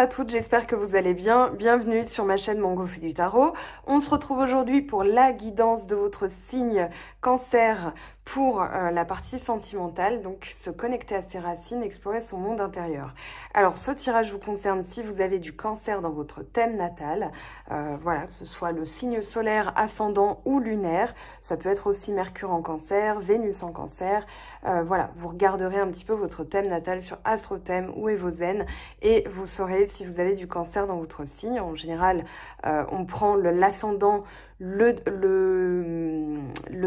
toutes, j'espère que vous allez bien. Bienvenue sur ma chaîne Mango fait du tarot. On se retrouve aujourd'hui pour la guidance de votre signe Cancer pour la partie sentimentale, donc se connecter à ses racines, explorer son monde intérieur. Alors ce tirage vous concerne si vous avez du Cancer dans votre thème natal, voilà, que ce soit le signe solaire, ascendant ou lunaire. Ça peut être aussi Mercure en Cancer, Vénus en Cancer. Voilà, vous regarderez un petit peu votre thème natal sur AstroThème ou Evozen et vous saurez si vous avez du Cancer dans votre signe. En général, on prend l'ascendant, le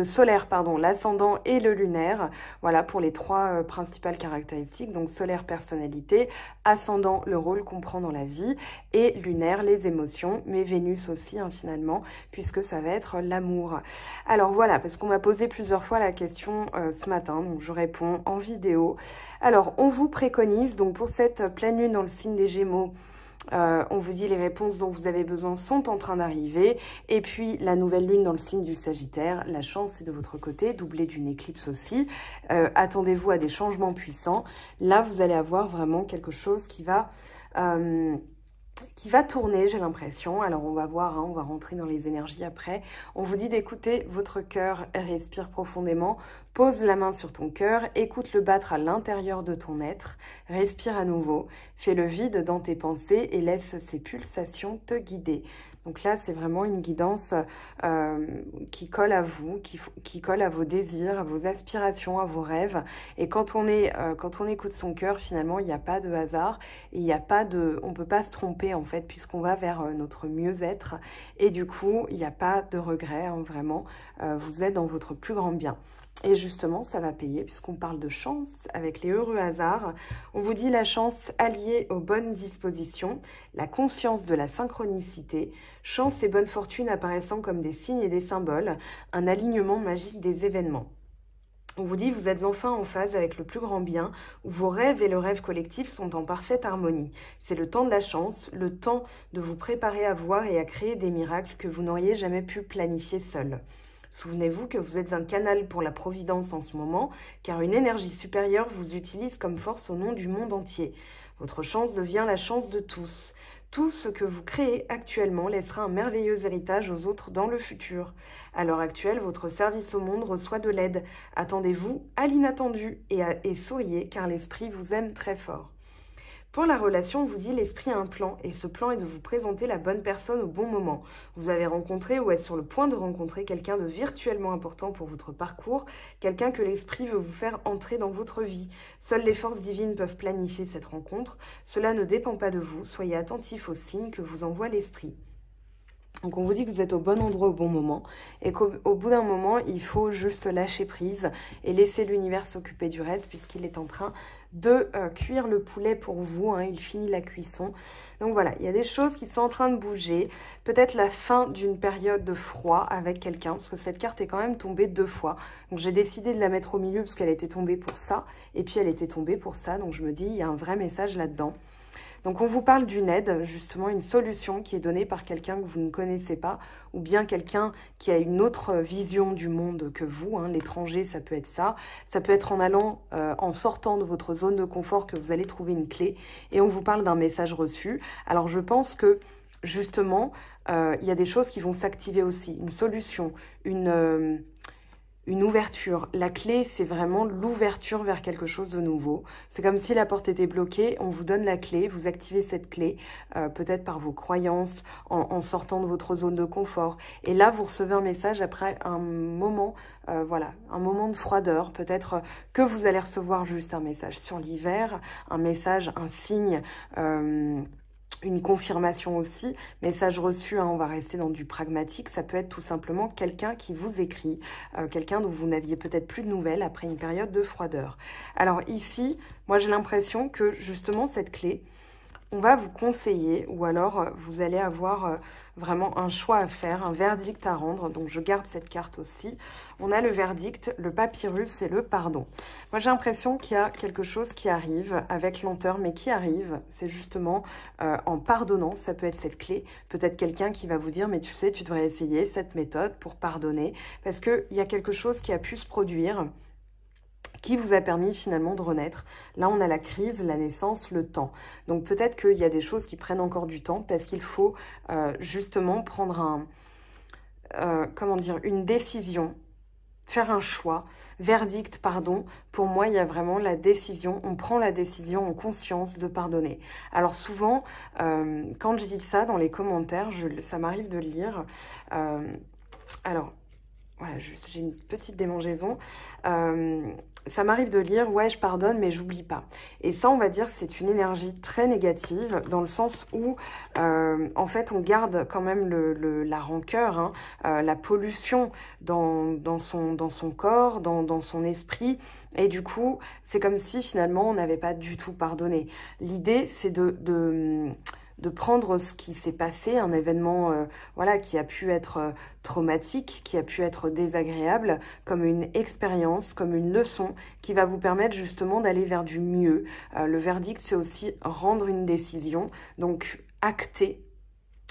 solaire, pardon, l'ascendant et le lunaire, voilà pour les trois principales caractéristiques, donc solaire, personnalité, ascendant, le rôle qu'on prend dans la vie, et lunaire, les émotions, mais Vénus aussi, hein, finalement, puisque ça va être l'amour. Alors voilà, parce qu'on m'a posé plusieurs fois la question ce matin, donc je réponds en vidéo. Alors, on vous préconise, donc pour cette pleine lune dans le signe des Gémeaux, on vous dit les réponses dont vous avez besoin sont en train d'arriver. Et puis la nouvelle lune dans le signe du Sagittaire, la chance est de votre côté, doublée d'une éclipse aussi. Attendez-vous à des changements puissants. Là, vous allez avoir vraiment quelque chose qui va tourner, j'ai l'impression. Alors on va voir, hein, on va rentrer dans les énergies après. On vous dit d'écouter votre cœur, respire profondément, pose la main sur ton cœur, écoute le battre à l'intérieur de ton être, respire à nouveau, fais le vide dans tes pensées et laisse ces pulsations te guider. Donc là, c'est vraiment une guidance qui colle à vous, qui colle à vos désirs, à vos aspirations, à vos rêves. Et quand on écoute son cœur, finalement, il n'y a pas de hasard. Et il n'y a pas de, on ne peut pas se tromper, en fait, puisqu'on va vers notre mieux-être. Et du coup, il n'y a pas de regret, hein, vraiment. Vous êtes dans votre plus grand bien. Et justement, ça va payer puisqu'on parle de chance avec les heureux hasards. On vous dit la chance alliée aux bonnes dispositions, la conscience de la synchronicité, chance et bonne fortune apparaissant comme des signes et des symboles, un alignement magique des événements. On vous dit vous êtes enfin en phase avec le plus grand bien, où vos rêves et le rêve collectif sont en parfaite harmonie. C'est le temps de la chance, le temps de vous préparer à voir et à créer des miracles que vous n'auriez jamais pu planifier seul. Souvenez-vous que vous êtes un canal pour la providence en ce moment, car une énergie supérieure vous utilise comme force au nom du monde entier. Votre chance devient la chance de tous. Tout ce que vous créez actuellement laissera un merveilleux héritage aux autres dans le futur. À l'heure actuelle, votre service au monde reçoit de l'aide. Attendez-vous à l'inattendu et souriez, car l'esprit vous aime très fort. Pour la relation, on vous dit l'esprit a un plan et ce plan est de vous présenter la bonne personne au bon moment. Vous avez rencontré ou êtes sur le point de rencontrer quelqu'un de virtuellement important pour votre parcours, quelqu'un que l'esprit veut vous faire entrer dans votre vie. Seules les forces divines peuvent planifier cette rencontre. Cela ne dépend pas de vous. Soyez attentifs aux signes que vous envoie l'esprit. Donc on vous dit que vous êtes au bon endroit au bon moment et qu'au bout d'un moment, il faut juste lâcher prise et laisser l'univers s'occuper du reste puisqu'il est en train de cuire le poulet pour vous, hein, il finit la cuisson. Donc voilà, il y a des choses qui sont en train de bouger. Peut-être la fin d'une période de froid avec quelqu'un, parce que cette carte est quand même tombée 2 fois. Donc j'ai décidé de la mettre au milieu parce qu'elle était tombée pour ça, et puis elle était tombée pour ça. Donc je me dis, il y a un vrai message là-dedans. Donc on vous parle d'une aide, justement une solution qui est donnée par quelqu'un que vous ne connaissez pas ou bien quelqu'un qui a une autre vision du monde que vous, hein. L'étranger, ça peut être ça. Ça peut être en allant, en sortant de votre zone de confort que vous allez trouver une clé et on vous parle d'un message reçu. Alors je pense que justement, il y a des choses qui vont s'activer aussi, une solution, une ouverture. La clé, c'est vraiment l'ouverture vers quelque chose de nouveau. C'est comme si la porte était bloquée, on vous donne la clé, vous activez cette clé, peut-être par vos croyances, en sortant de votre zone de confort. Et là, vous recevez un message après un moment, voilà, un moment de froideur. Peut-être que vous allez recevoir juste un message sur l'hiver, un message, un signe, une confirmation aussi, message reçu, hein, on va rester dans du pragmatique, ça peut être tout simplement quelqu'un qui vous écrit, quelqu'un dont vous n'aviez peut-être plus de nouvelles après une période de froideur. Alors ici, moi j'ai l'impression que justement cette clé, on va vous conseiller ou alors vous allez avoir vraiment un choix à faire, un verdict à rendre. Donc je garde cette carte aussi. On a le verdict, le papyrus et le pardon. Moi j'ai l'impression qu'il y a quelque chose qui arrive avec lenteur, mais qui arrive, c'est justement en pardonnant. Ça peut être cette clé, peut-être quelqu'un qui va vous dire mais tu sais, tu devrais essayer cette méthode pour pardonner parce qu'il y a quelque chose qui a pu se produire. qui vous a permis finalement de renaître. Là, on a la crise, la naissance, le temps. Donc peut-être qu'il y a des choses qui prennent encore du temps parce qu'il faut justement prendre comment dire, une décision, faire un choix, verdict, pardon. Pour moi, il y a vraiment la décision, on prend la décision en conscience de pardonner. Alors souvent, quand je dis ça dans les commentaires, ça m'arrive de le lire. Alors, voilà, j'ai une petite démangeaison. Ça m'arrive de lire, ouais, je pardonne, mais j'oublie pas. Et ça, on va dire que c'est une énergie très négative, dans le sens où, en fait, on garde quand même la rancœur, hein, la pollution dans son corps, dans son esprit. Et du coup, c'est comme si, finalement, on n'avait pas du tout pardonné. L'idée, c'est de prendre ce qui s'est passé, un événement voilà, qui a pu être traumatique, qui a pu être désagréable, comme une expérience, comme une leçon qui va vous permettre justement d'aller vers du mieux. Le verdict, c'est aussi rendre une décision, donc acter.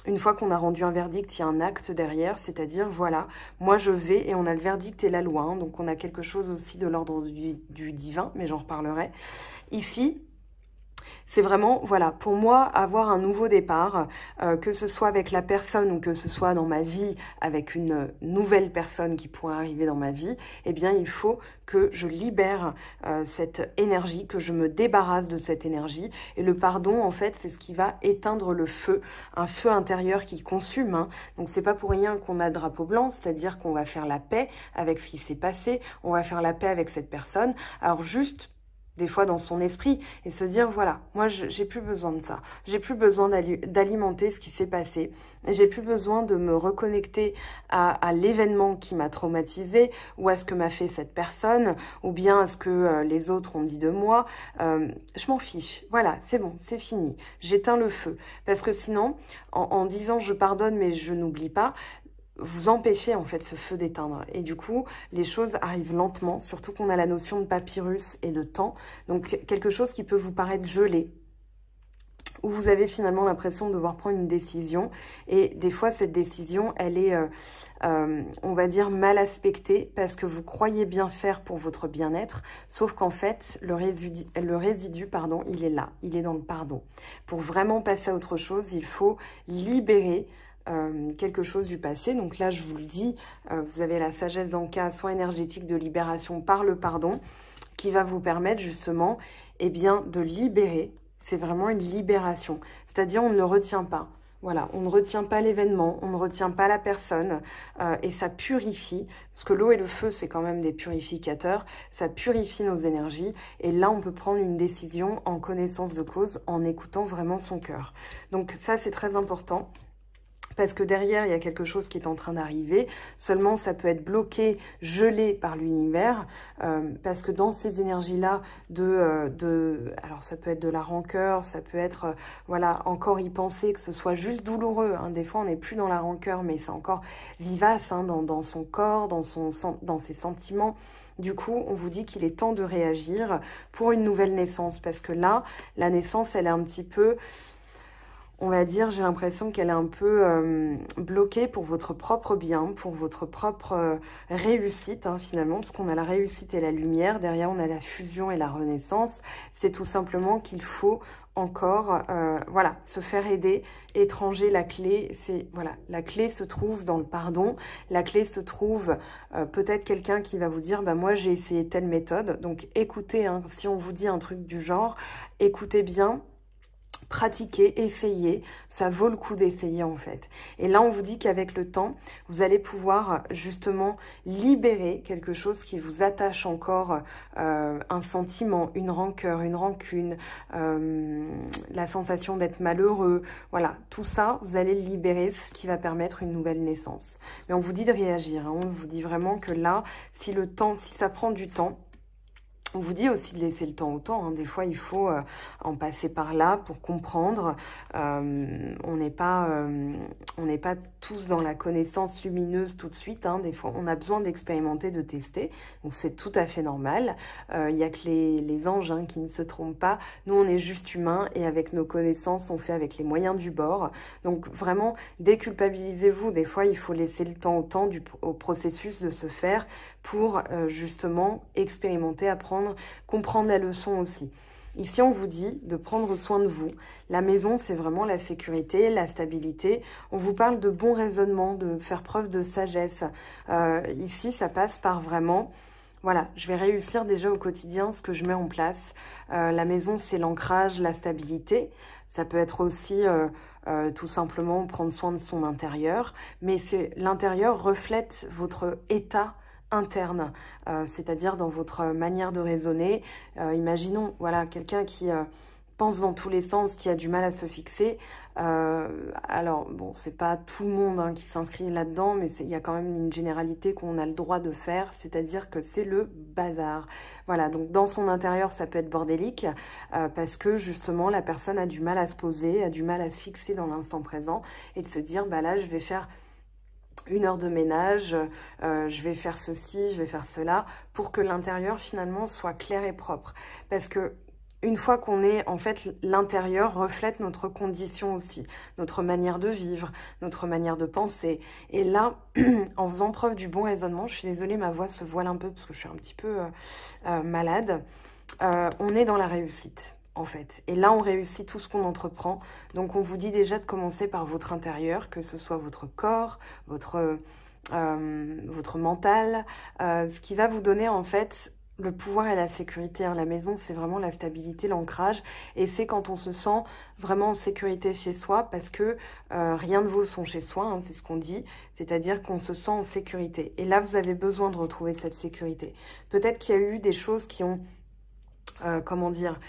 Une fois qu'on a rendu un verdict, il y a un acte derrière, c'est-à-dire, voilà, moi je vais, et on a le verdict et la loi, hein, donc on a quelque chose aussi de l'ordre du divin, mais j'en reparlerai. Ici, c'est vraiment, voilà, pour moi, avoir un nouveau départ, que ce soit avec la personne ou que ce soit dans ma vie avec une nouvelle personne qui pourrait arriver dans ma vie, eh bien, il faut que je libère cette énergie, que je me débarrasse de cette énergie. Et le pardon, en fait, c'est ce qui va éteindre le feu, un feu intérieur qui consume. Hein. Donc, c'est pas pour rien qu'on a le drapeau blanc, c'est-à-dire qu'on va faire la paix avec ce qui s'est passé, on va faire la paix avec cette personne. Alors, juste des fois dans son esprit, et se dire, voilà, moi, j'ai plus besoin de ça. J'ai plus besoin d'alimenter ce qui s'est passé. J'ai plus besoin de me reconnecter à l'événement qui m'a traumatisé, ou à ce que m'a fait cette personne, ou bien à ce que les autres ont dit de moi. Je m'en fiche. Voilà, c'est bon, c'est fini. J'éteins le feu. Parce que sinon, en disant je pardonne, mais je n'oublie pas, vous empêchez en fait ce feu d'éteindre. Et du coup, les choses arrivent lentement, surtout qu'on a la notion de papyrus et de temps. Donc quelque chose qui peut vous paraître gelé, où vous avez finalement l'impression de devoir prendre une décision. Et des fois, cette décision, elle est, on va dire, mal aspectée parce que vous croyez bien faire pour votre bien-être, sauf qu'en fait, le résidu, pardon, il est là, il est dans le pardon. Pour vraiment passer à autre chose, il faut libérer quelque chose du passé. Donc là, je vous le dis, vous avez la sagesse d'Anka, soin énergétique de libération par le pardon, qui va vous permettre justement bien, de libérer. C'est vraiment une libération. C'est-à-dire, on ne le retient pas. Voilà, on ne retient pas l'événement, on ne retient pas la personne, et ça purifie, parce que l'eau et le feu, c'est quand même des purificateurs, ça purifie nos énergies, et là, on peut prendre une décision en connaissance de cause, en écoutant vraiment son cœur. Donc ça, c'est très important. Parce que derrière, il y a quelque chose qui est en train d'arriver. Seulement, ça peut être bloqué, gelé par l'univers. Parce que dans ces énergies-là, alors ça peut être de la rancœur, ça peut être, voilà, encore y penser, que ce soit juste douloureux. Hein. Des fois, on n'est plus dans la rancœur, mais c'est encore vivace hein, dans son corps, dans ses sentiments. Du coup, on vous dit qu'il est temps de réagir pour une nouvelle naissance. Parce que là, la naissance, elle est un petit peu... On va dire, j'ai l'impression qu'elle est un peu bloquée pour votre propre bien, pour votre propre réussite, hein, finalement, parce qu'on a la réussite et la lumière, derrière on a la fusion et la renaissance. C'est tout simplement qu'il faut encore, voilà, se faire aider, étranger, la clé, c'est, voilà, la clé se trouve dans le pardon, la clé se trouve peut-être quelqu'un qui va vous dire, bah moi j'ai essayé telle méthode, donc écoutez, hein, si on vous dit un truc du genre, écoutez bien, pratiquez, essayez, ça vaut le coup d'essayer en fait. Et là, on vous dit qu'avec le temps, vous allez pouvoir justement libérer quelque chose qui vous attache encore, un sentiment, une rancœur, une rancune, la sensation d'être malheureux. Voilà, tout ça, vous allez le libérer, ce qui va permettre une nouvelle naissance. Mais on vous dit de réagir, hein, on vous dit vraiment que là, si ça prend du temps, On vous dit aussi de laisser le temps au temps, hein. Des fois, il faut en passer par là pour comprendre. On n'est pas tous dans la connaissance lumineuse tout de suite, hein. Des fois, on a besoin d'expérimenter, de tester. Donc, c'est tout à fait normal. Il n'y a que les anges, hein, qui ne se trompent pas. Nous, on est juste humains et avec nos connaissances, on fait avec les moyens du bord. Donc, vraiment, déculpabilisez-vous. Des fois, il faut laisser le temps au temps au processus de se faire pour justement expérimenter, apprendre, comprendre la leçon aussi. Ici, on vous dit de prendre soin de vous. La maison, c'est vraiment la sécurité, la stabilité. On vous parle de bon raisonnement, de faire preuve de sagesse. Ici, ça passe par vraiment... Voilà, je vais réussir déjà au quotidien ce que je mets en place. La maison, c'est l'ancrage, la stabilité. Ça peut être aussi tout simplement prendre soin de son intérieur. Mais l'intérieur reflète votre état interne, c'est-à-dire dans votre manière de raisonner. Imaginons, voilà, quelqu'un qui pense dans tous les sens, qui a du mal à se fixer. Alors, bon, c'est pas tout le monde, hein, qui s'inscrit là-dedans, mais il y a quand même une généralité qu'on a le droit de faire, c'est-à-dire que c'est le bazar. Voilà, donc dans son intérieur, ça peut être bordélique, parce que justement, la personne a du mal à se poser, a du mal à se fixer dans l'instant présent, et de se dire, bah là, je vais faire 1 heure de ménage, je vais faire ceci, je vais faire cela, pour que l'intérieur finalement soit clair et propre. Parce que une fois qu'on est, en fait, l'intérieur reflète notre condition aussi, notre manière de vivre, notre manière de penser. Et là, en faisant preuve du bon raisonnement, je suis désolée, ma voix se voile un peu parce que je suis un petit peu malade, on est dans la réussite, en fait. Et là, on réussit tout ce qu'on entreprend. Donc, on vous dit déjà de commencer par votre intérieur, que ce soit votre corps, votre mental, ce qui va vous donner, en fait, le pouvoir et la sécurité. Hein. La maison, c'est vraiment la stabilité, l'ancrage. Et c'est quand on se sent vraiment en sécurité chez soi, parce que rien ne vaut son chez soi, hein, c'est ce qu'on dit. C'est-à-dire qu'on se sent en sécurité. Et là, vous avez besoin de retrouver cette sécurité. Peut-être qu'il y a eu des choses qui ont... comment dire,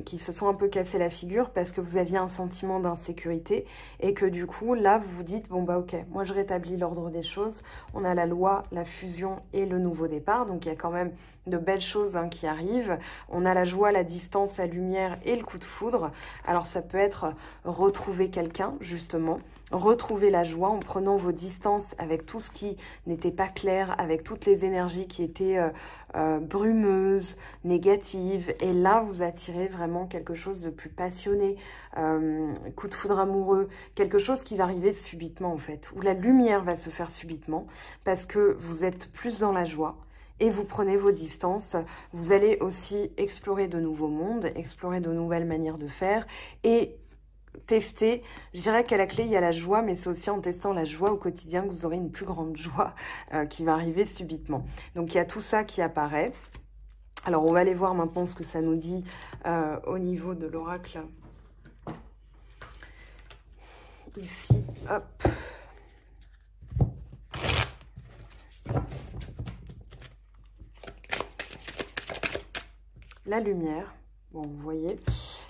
qui se sont un peu cassé la figure parce que vous aviez un sentiment d'insécurité et que du coup, là, vous vous dites, bon bah ok, moi je rétablis l'ordre des choses, on a la loi, la fusion et le nouveau départ, donc il y a quand même de belles choses, hein, qui arrivent. On a la joie, la distance, la lumière et le coup de foudre. Alors ça peut être retrouver quelqu'un, justement, retrouver la joie en prenant vos distances avec tout ce qui n'était pas clair, avec toutes les énergies qui étaient brumeuses, négatives, et là vous attirez vraiment quelque chose de plus passionné, coup de foudre amoureux, quelque chose qui va arriver subitement en fait, où la lumière va se faire subitement, parce que vous êtes plus dans la joie, et vous prenez vos distances. Vous allez aussi explorer de nouveaux mondes, explorer de nouvelles manières de faire, et tester. Je dirais qu'à la clé, il y a la joie, mais c'est aussi en testant la joie au quotidien que vous aurez une plus grande joie qui va arriver subitement. Donc, il y a tout ça qui apparaît. Alors, on va aller voir maintenant ce que ça nous dit au niveau de l'oracle. Ici, hop. La lumière. Bon, vous voyez,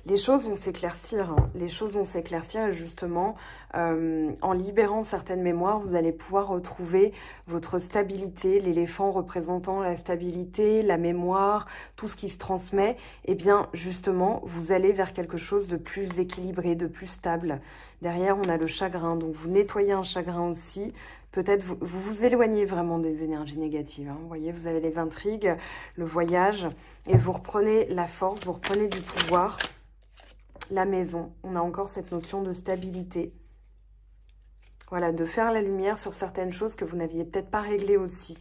les choses vont s'éclaircir, hein. Les choses vont s'éclaircir et justement, en libérant certaines mémoires, vous allez pouvoir retrouver votre stabilité, l'éléphant représentant la stabilité, la mémoire, tout ce qui se transmet. Et bien, justement, vous allez vers quelque chose de plus équilibré, de plus stable. Derrière, on a le chagrin, donc vous nettoyez un chagrin aussi. Peut-être vous vous éloignez vraiment des énergies négatives, hein. Vous voyez, vous avez les intrigues, le voyage, et vous reprenez la force, vous reprenez du pouvoir. La maison, on a encore cette notion de stabilité. Voilà, de faire la lumière sur certaines choses que vous n'aviez peut-être pas réglées aussi.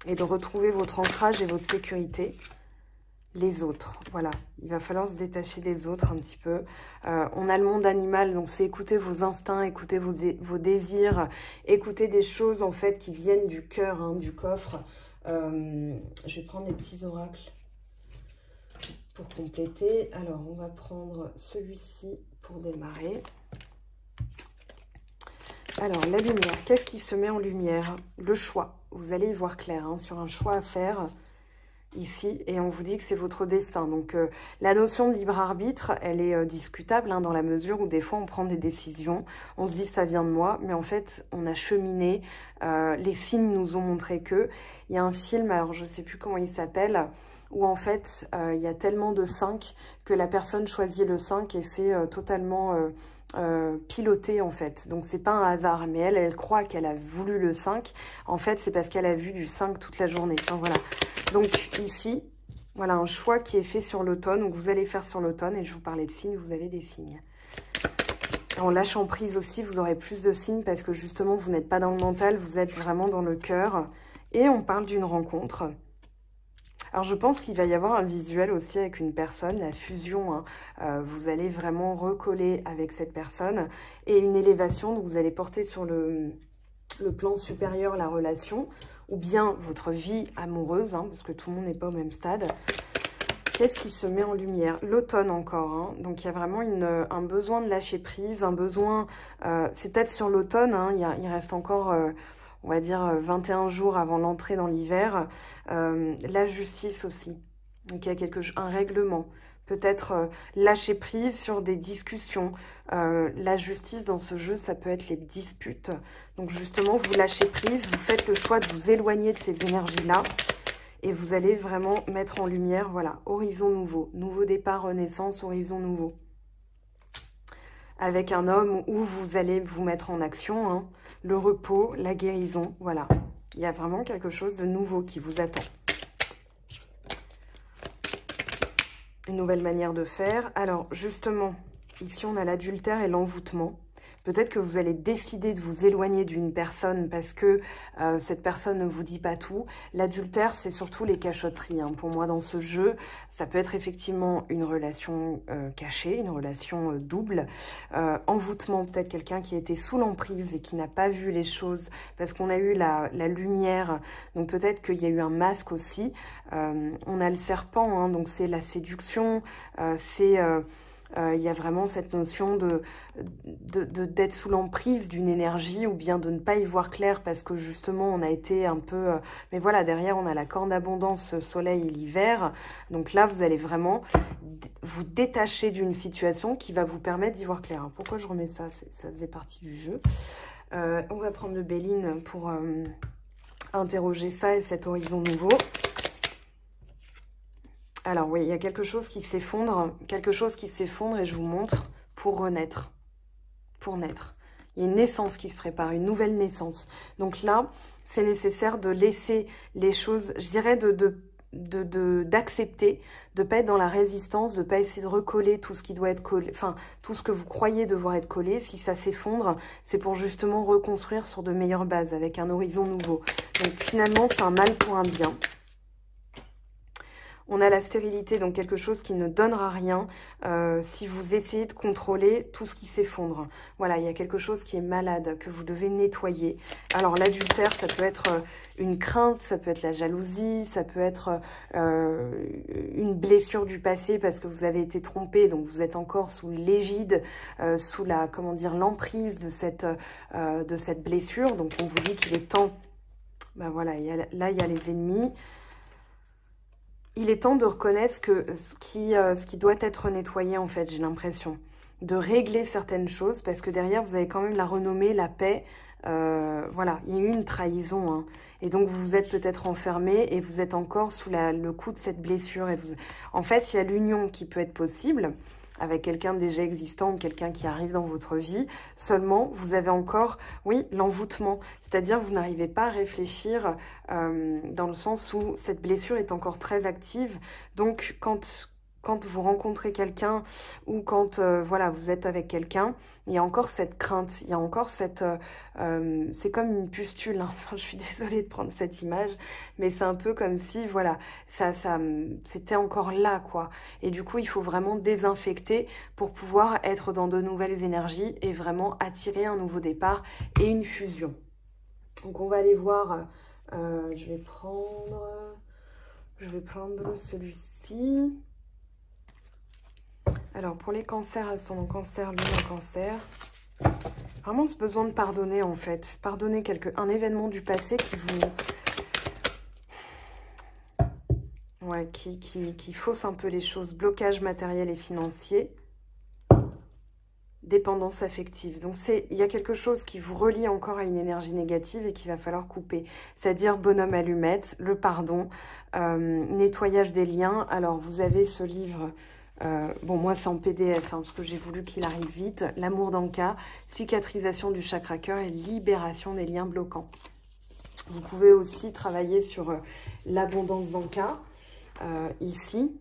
Et de retrouver votre ancrage et votre sécurité. Les autres, voilà, il va falloir se détacher des autres un petit peu. On a le monde animal, donc c'est écouter vos instincts, écouter vos désirs, écouter des choses en fait qui viennent du cœur, hein, du coffre. Je vais prendre les petits oracles pour compléter. Alors, on va prendre celui-ci pour démarrer. Alors, la lumière, qu'est-ce qui se met en lumière? Le choix, vous allez y voir clair, hein, sur un choix à faire. ici, et on vous dit que c'est votre destin. Donc la notion de libre arbitre, elle est discutable, hein, dans la mesure où des fois on prend des décisions, on se dit ça vient de moi, mais en fait on a cheminé, les signes nous ont montré que. Il y a un film, alors je sais plus comment il s'appelle, où en fait il y a tellement de 5 que la personne choisit le 5 et c'est totalement piloté en fait. Donc c'est pas un hasard, mais elle croit qu'elle a voulu le 5, en fait c'est parce qu'elle a vu du 5 toute la journée. Enfin voilà. Donc ici, voilà un choix qui est fait sur l'automne, ou que vous allez faire sur l'automne, et je vous parlais de signes, vous avez des signes. En lâchant prise aussi, vous aurez plus de signes parce que justement, vous n'êtes pas dans le mental, vous êtes vraiment dans le cœur. Et on parle d'une rencontre. Alors je pense qu'il va y avoir un visuel aussi avec une personne, la fusion, hein. Vous allez vraiment recoller avec cette personne, et une élévation, donc vous allez porter sur le plan supérieur la relation, ou bien votre vie amoureuse, hein, parce que tout le monde n'est pas au même stade. Qu'est-ce qui se met en lumière? L'automne encore, hein. Donc il y a vraiment un besoin de lâcher prise, un besoin, c'est peut-être sur l'automne, hein, il reste encore, on va dire, 21 jours avant l'entrée dans l'hiver. La justice aussi, donc il y a un règlement. Peut-être lâcher prise sur des discussions. La justice dans ce jeu, ça peut être les disputes. Donc justement, vous lâchez prise, vous faites le choix de vous éloigner de ces énergies-là. Et vous allez vraiment mettre en lumière, voilà, horizon nouveau. Nouveau départ, renaissance, horizon nouveau. Avec un homme où vous allez vous mettre en action, hein, le repos, la guérison, voilà. Il y a vraiment quelque chose de nouveau qui vous attend. Une nouvelle manière de faire. Alors, justement, ici, on a l'adultère et l'envoûtement. Peut-être que vous allez décider de vous éloigner d'une personne parce que cette personne ne vous dit pas tout. L'adultère, c'est surtout les cachotteries, hein. Pour moi, dans ce jeu, ça peut être effectivement une relation cachée, une relation double. Envoûtement, peut-être quelqu'un qui a été sous l'emprise et qui n'a pas vu les choses parce qu'on a eu la lumière. Donc peut-être qu'il y a eu un masque aussi. On a le serpent, hein, donc c'est la séduction, il y a vraiment cette notion d'être sous l'emprise d'une énergie, ou bien de ne pas y voir clair parce que justement on a été un peu... mais voilà, derrière on a la corne d'abondance, soleil et l'hiver. Donc là vous allez vraiment vous détacher d'une situation qui va vous permettre d'y voir clair. Pourquoi je remets ça? Ça faisait partie du jeu. On va prendre le Béline pour interroger ça et cet horizon nouveau. Alors oui, il y a quelque chose qui s'effondre et je vous montre, pour renaître, pour naître. Il y a une naissance qui se prépare, une nouvelle naissance. Donc là, c'est nécessaire de laisser les choses, je dirais d'accepter, de ne pas être dans la résistance, de ne pas essayer de recoller tout ce qui doit être collé, enfin tout ce que vous croyez devoir être collé. Si ça s'effondre, c'est pour justement reconstruire sur de meilleures bases, avec un horizon nouveau. Donc finalement, c'est un mal pour un bien. On a la stérilité, donc quelque chose qui ne donnera rien si vous essayez de contrôler tout ce qui s'effondre. Voilà, il y a quelque chose qui est malade, que vous devez nettoyer. Alors l'adultère, ça peut être une crainte, ça peut être la jalousie, ça peut être une blessure du passé parce que vous avez été trompé, donc vous êtes encore sous l'égide, sous la, comment dire, l'emprise de cette blessure. Donc on vous dit qu'il est temps, ben voilà, là il y a les ennemis. Il est temps de reconnaître ce qui doit être nettoyé, en fait, j'ai l'impression. De régler certaines choses, parce que derrière, vous avez quand même la renommée, la paix. Voilà, il y a eu une trahison, hein. Et donc, vous vous êtes peut-être enfermé et vous êtes encore sous le coup de cette blessure. En fait, il y a l'union qui peut être possible avec quelqu'un déjà existant ou quelqu'un qui arrive dans votre vie. Seulement, vous avez encore, oui, l'envoûtement. C'est-à-dire, vous n'arrivez pas à réfléchir dans le sens où cette blessure est encore très active. Donc, quand vous rencontrez quelqu'un ou quand voilà, vous êtes avec quelqu'un, il y a encore cette crainte, il y a encore cette... c'est comme une pustule, hein. Enfin, je suis désolée de prendre cette image, mais c'est un peu comme si, voilà, c'était encore là, quoi. Et du coup, il faut vraiment désinfecter pour pouvoir être dans de nouvelles énergies et vraiment attirer un nouveau départ et une fusion. Donc, on va aller voir... je vais prendre celui-ci. Alors, pour les cancers, ascendant cancer, lune en cancer, vraiment ce besoin de pardonner, en fait. Pardonner un événement du passé qui vous... Ouais, qui fausse un peu les choses. Blocage matériel et financier. Dépendance affective. Donc, il y a quelque chose qui vous relie encore à une énergie négative et qu'il va falloir couper. C'est-à-dire bonhomme allumette, le pardon, nettoyage des liens. Alors, vous avez ce livre... bon, moi, c'est en PDF, hein, parce que j'ai voulu qu'il arrive vite. L'amour d'Anka, cicatrisation du chakra cœur et libération des liens bloquants. Vous pouvez aussi travailler sur l'abondance d'Anka, ici.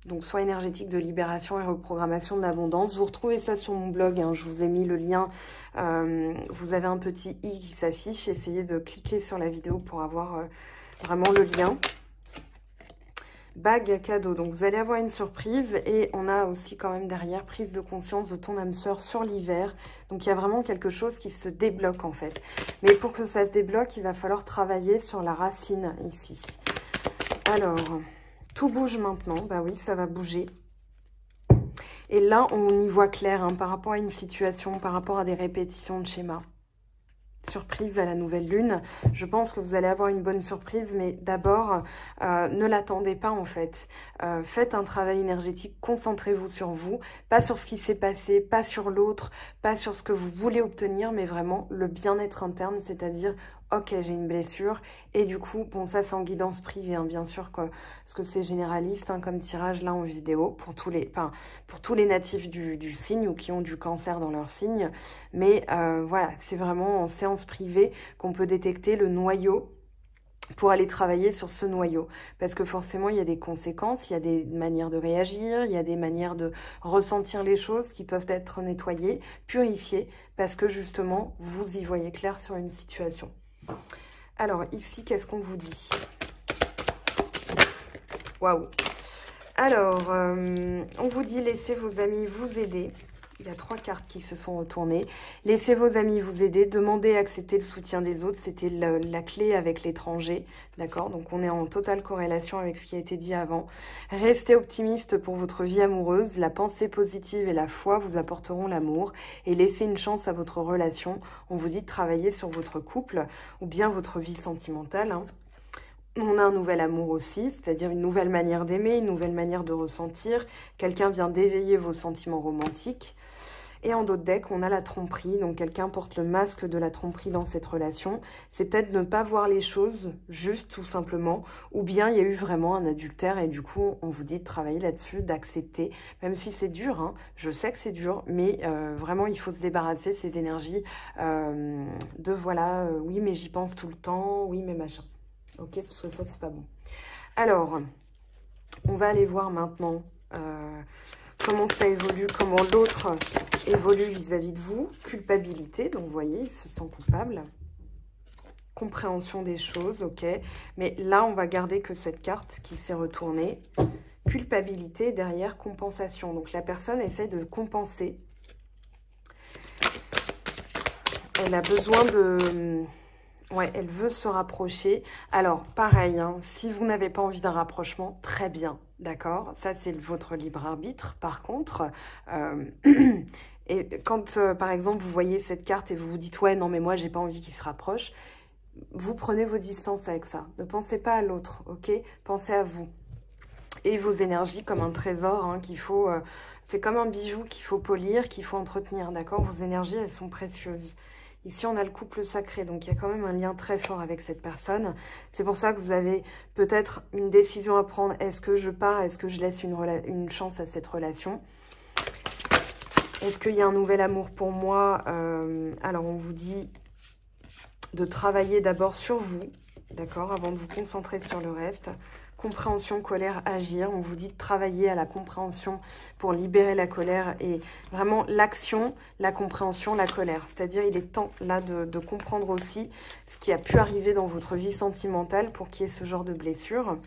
Donc, soins énergétiques de libération et reprogrammation de l'abondance. Vous retrouvez ça sur mon blog, hein, je vous ai mis le lien. Vous avez un petit i qui s'affiche. Essayez de cliquer sur la vidéo pour avoir vraiment le lien. Bague cadeau, donc vous allez avoir une surprise et on a aussi quand même derrière prise de conscience de ton âme sœur sur l'hiver. Donc il y a vraiment quelque chose qui se débloque en fait. Mais pour que ça se débloque, il va falloir travailler sur la racine ici. Alors, tout bouge maintenant, bah oui, ça va bouger. Et là, on y voit clair hein, par rapport à une situation, par rapport à des répétitions de schémas. Surprise à la nouvelle lune. Je pense que vous allez avoir une bonne surprise, mais d'abord, ne l'attendez pas en fait. Faites un travail énergétique, concentrez-vous sur vous, pas sur ce qui s'est passé, pas sur l'autre, pas sur ce que vous voulez obtenir, mais vraiment le bien-être interne, c'est-à-dire ok, j'ai une blessure, et du coup, bon, ça c'est en guidance privée, hein, bien sûr, parce que c'est généraliste hein, comme tirage là en vidéo, pour tous les natifs du signe ou qui ont du cancer dans leur signe, mais voilà, c'est vraiment en séance privée qu'on peut détecter le noyau pour aller travailler sur ce noyau. Parce que forcément, il y a des conséquences, il y a des manières de réagir, il y a des manières de ressentir les choses qui peuvent être nettoyées, purifiées, parce que justement, vous y voyez clair sur une situation. Alors, ici, qu'est-ce qu'on vous dit? Waouh! Alors, on vous dit, laissez vos amis vous aider. Il y a 3 cartes qui se sont retournées. Laissez vos amis vous aider. Demandez et accepter le soutien des autres. C'était la clé avec l'étranger. D'accord? Donc, on est en totale corrélation avec ce qui a été dit avant. Restez optimiste pour votre vie amoureuse. La pensée positive et la foi vous apporteront l'amour. Et laissez une chance à votre relation. On vous dit de travailler sur votre couple ou bien votre vie sentimentale. Hein. On a un nouvel amour aussi, c'est-à-dire une nouvelle manière d'aimer, une nouvelle manière de ressentir. Quelqu'un vient d'éveiller vos sentiments romantiques. Et en d'autres decks, on a la tromperie. Donc, quelqu'un porte le masque de la tromperie dans cette relation. C'est peut-être ne pas voir les choses juste, tout simplement. Ou bien, il y a eu vraiment un adultère. Et du coup, on vous dit de travailler là-dessus, d'accepter. Même si c'est dur, hein. Je sais que c'est dur. Mais vraiment, il faut se débarrasser de ces énergies de voilà, oui, mais j'y pense tout le temps. Oui, mais machin. Ok, parce que ça, c'est pas bon. Alors, on va aller voir maintenant comment ça évolue, comment l'autre évolue vis-à-vis de vous. Culpabilité, donc vous voyez, il se sent coupable. Compréhension des choses, ok. Mais là, on va garder que cette carte qui s'est retournée. Culpabilité, derrière compensation. Donc la personne essaie de compenser. Elle a besoin de... Ouais, elle veut se rapprocher. Alors, pareil, hein, si vous n'avez pas envie d'un rapprochement, très bien, d'accord? Ça, c'est votre libre arbitre. Par contre, et quand, par exemple, vous voyez cette carte et vous vous dites « Ouais, non, mais moi, j'ai pas envie qu'il se rapproche », vous prenez vos distances avec ça. Ne pensez pas à l'autre, ok? Pensez à vous. Et vos énergies comme un trésor hein, qu'il faut... c'est comme un bijou qu'il faut polir, qu'il faut entretenir, d'accord? Vos énergies, elles sont précieuses. Ici, on a le couple sacré, donc il y a quand même un lien très fort avec cette personne. C'est pour ça que vous avez peut-être une décision à prendre. Est-ce que je pars? Est-ce que je laisse une chance à cette relation? Est-ce qu'il y a un nouvel amour pour moi? Alors, on vous dit de travailler d'abord sur vous, d'accord? Avant de vous concentrer sur le reste. Compréhension, colère, agir. On vous dit de travailler à la compréhension pour libérer la colère et vraiment l'action, la compréhension, la colère. C'est-à-dire, il est temps là de comprendre aussi ce qui a pu arriver dans votre vie sentimentale pour qu'il y ait ce genre de blessure.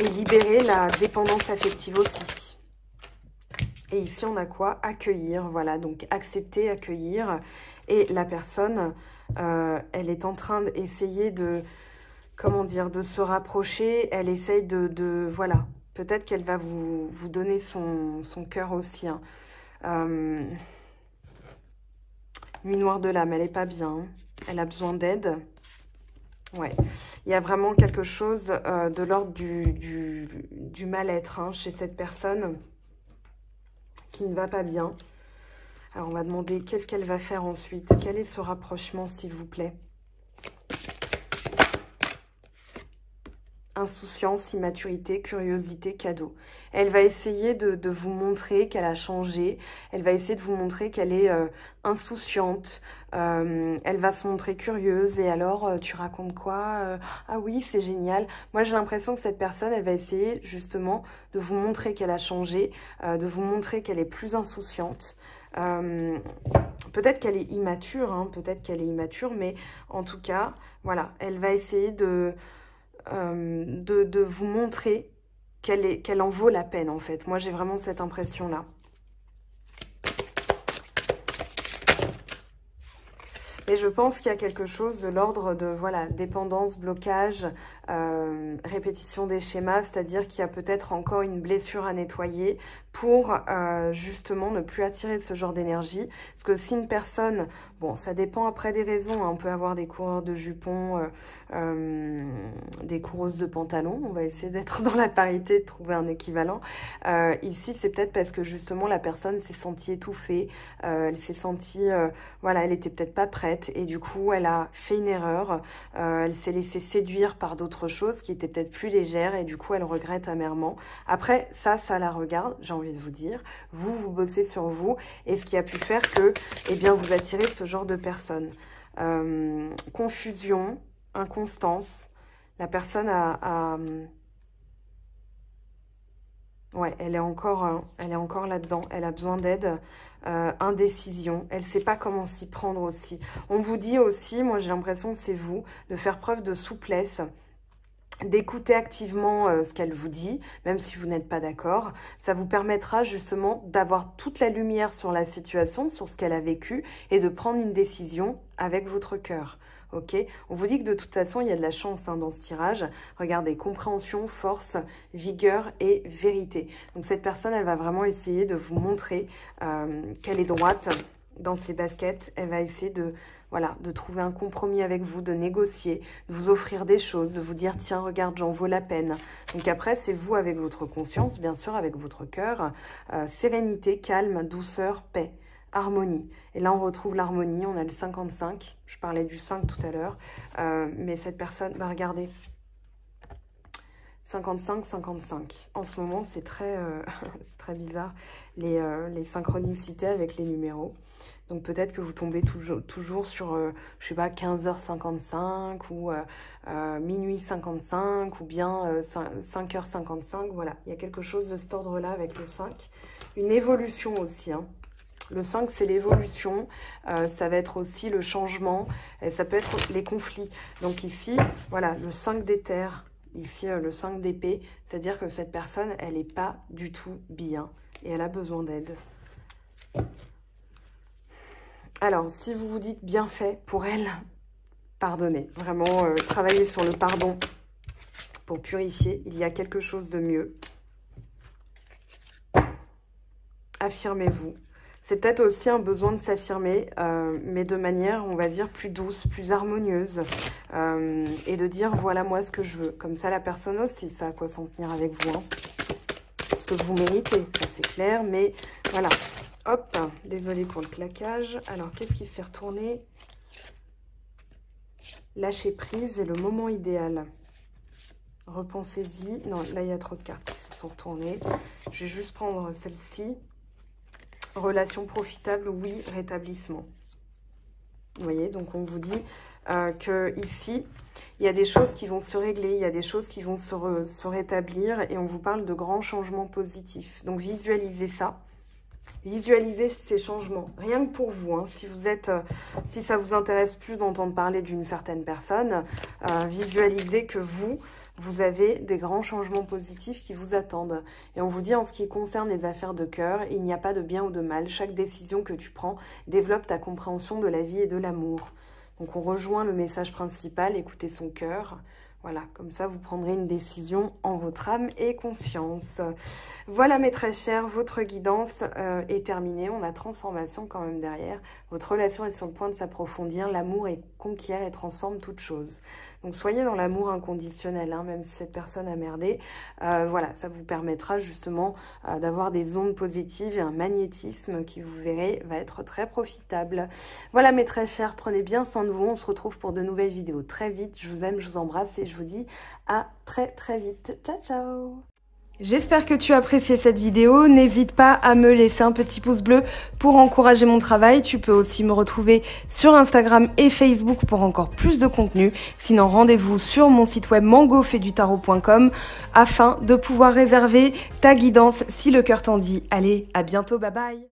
Et libérer la dépendance affective aussi. Et ici, on a quoi? Accueillir, voilà. Donc, accepter, accueillir. Et la personne, elle est en train d'essayer de... Comment dire, de se rapprocher, elle essaye voilà, peut-être qu'elle va vous donner son cœur aussi. Hein. Nuit noire de l'âme, elle n'est pas bien, hein. Elle a besoin d'aide. Ouais, il y a vraiment quelque chose de l'ordre du mal-être hein, chez cette personne qui ne va pas bien. Alors, on va demander qu'est-ce qu'elle va faire ensuite. Quel est ce rapprochement, s'il vous plaît? Insouciance, immaturité, curiosité, cadeau. Elle va essayer de vous montrer qu'elle a changé. Elle va essayer de vous montrer qu'elle est insouciante. Elle va se montrer curieuse. Et alors, tu racontes quoi? Ah oui, c'est génial. Moi, j'ai l'impression que cette personne, elle va essayer justement de vous montrer qu'elle a changé, de vous montrer qu'elle est plus insouciante. Peut-être qu'elle est immature, hein, peut-être qu'elle est immature, mais en tout cas, voilà, elle va essayer de vous montrer qu'elle en vaut la peine, en fait. Moi, j'ai vraiment cette impression-là. Et je pense qu'il y a quelque chose de l'ordre de, voilà, dépendance, blocage, répétition des schémas, c'est-à-dire qu'il y a peut-être encore une blessure à nettoyer pour justement ne plus attirer ce genre d'énergie. Parce que si une personne, bon, ça dépend après des raisons, hein, on peut avoir des coureurs de jupons, des coureuses de pantalons, on va essayer d'être dans la parité, de trouver un équivalent. Ici, c'est peut-être parce que justement la personne s'est sentie étouffée, elle s'est sentie, voilà, elle était peut-être pas prête et du coup, elle a fait une erreur, elle s'est laissée séduire par d'autres choses qui étaient peut-être plus légères et du coup, elle regrette amèrement. Après, ça la regarde, j'ai envie de vous dire. Vous bossez sur vous et ce qui a pu faire que, eh bien, vous attirez ce genre de personnes. Confusion, inconstance, la personne ouais, elle est encore là-dedans, elle a besoin d'aide, indécision, elle ne sait pas comment s'y prendre aussi. On vous dit aussi, moi j'ai l'impression que c'est vous, de faire preuve de souplesse, d'écouter activement ce qu'elle vous dit, même si vous n'êtes pas d'accord. Ça vous permettra justement d'avoir toute la lumière sur la situation, sur ce qu'elle a vécu, et de prendre une décision avec votre cœur. Ok, on vous dit que de toute façon, il y a de la chance hein, dans ce tirage. Regardez, compréhension, force, vigueur et vérité. Donc cette personne, elle va vraiment essayer de vous montrer qu'elle est droite dans ses baskets. Elle va essayer de... Voilà, de trouver un compromis avec vous, de négocier, de vous offrir des choses, de vous dire « Tiens, regarde, j'en vaux la peine ». Donc après, c'est vous avec votre conscience, bien sûr, avec votre cœur. Sérénité, calme, douceur, paix, harmonie. Et là, on retrouve l'harmonie, on a le 55. Je parlais du 5 tout à l'heure. Mais cette personne, bah, regardez, 55, 55. En ce moment, c'est très, c'est très bizarre, les synchronicités avec les numéros. Donc peut-être que vous tombez toujours sur, je sais pas, 15h55 ou minuit 55 ou bien 5h55. Voilà, il y a quelque chose de cet ordre-là avec le 5. Une évolution aussi, hein. Le 5, c'est l'évolution, ça va être aussi le changement, et ça peut être les conflits. Donc ici, voilà, le 5 d'éther, ici le 5 d'épée, c'est-à-dire que cette personne, elle n'est pas du tout bien et elle a besoin d'aide. Alors, si vous vous dites bien fait pour elle, pardonnez. Vraiment, travaillez sur le pardon pour purifier. Il y a quelque chose de mieux. Affirmez-vous. C'est peut-être aussi un besoin de s'affirmer, mais de manière, on va dire, plus douce, plus harmonieuse. Et de dire, voilà moi ce que je veux. Comme ça, la personne aussi, ça a quoi s'en tenir avec vous. Hein. Ce que vous méritez, ça c'est clair, mais voilà. Hop, désolée pour le claquage. Alors, qu'est-ce qui s'est retourné? Lâcher prise est le moment idéal. Repensez-y. Non, là, il y a trop de cartes qui se sont retournées. Je vais juste prendre celle-ci. Relation profitable, oui. Rétablissement. Vous voyez, donc on vous dit que ici, il y a des choses qui vont se régler, il y a des choses qui vont se rétablir et on vous parle de grands changements positifs. Donc, visualisez ça. Visualisez ces changements, rien que pour vous. Hein. Si ça vous intéresse plus d'entendre parler d'une certaine personne, visualisez que vous avez des grands changements positifs qui vous attendent. Et on vous dit, en ce qui concerne les affaires de cœur, il n'y a pas de bien ou de mal. Chaque décision que tu prends développe ta compréhension de la vie et de l'amour. Donc on rejoint le message principal, écoutez son cœur. Voilà, comme ça, vous prendrez une décision en votre âme et conscience. Voilà, mes très chers, votre guidance est terminée. On a transformation quand même derrière. Votre relation est sur le point de s'approfondir. L'amour est conquiert et transforme toute chose. Donc soyez dans l'amour inconditionnel, hein, même si cette personne a merdé. Voilà, ça vous permettra justement d'avoir des ondes positives et un magnétisme qui, vous verrez, va être très profitable. Voilà mes très chers, prenez bien soin de vous. On se retrouve pour de nouvelles vidéos très vite. Je vous aime, je vous embrasse et je vous dis à très vite. Ciao, ciao! J'espère que tu as apprécié cette vidéo. N'hésite pas à me laisser un petit pouce bleu pour encourager mon travail. Tu peux aussi me retrouver sur Instagram et Facebook pour encore plus de contenu. Sinon, rendez-vous sur mon site web mangofaidutarot.com afin de pouvoir réserver ta guidance si le cœur t'en dit. Allez, à bientôt, bye bye!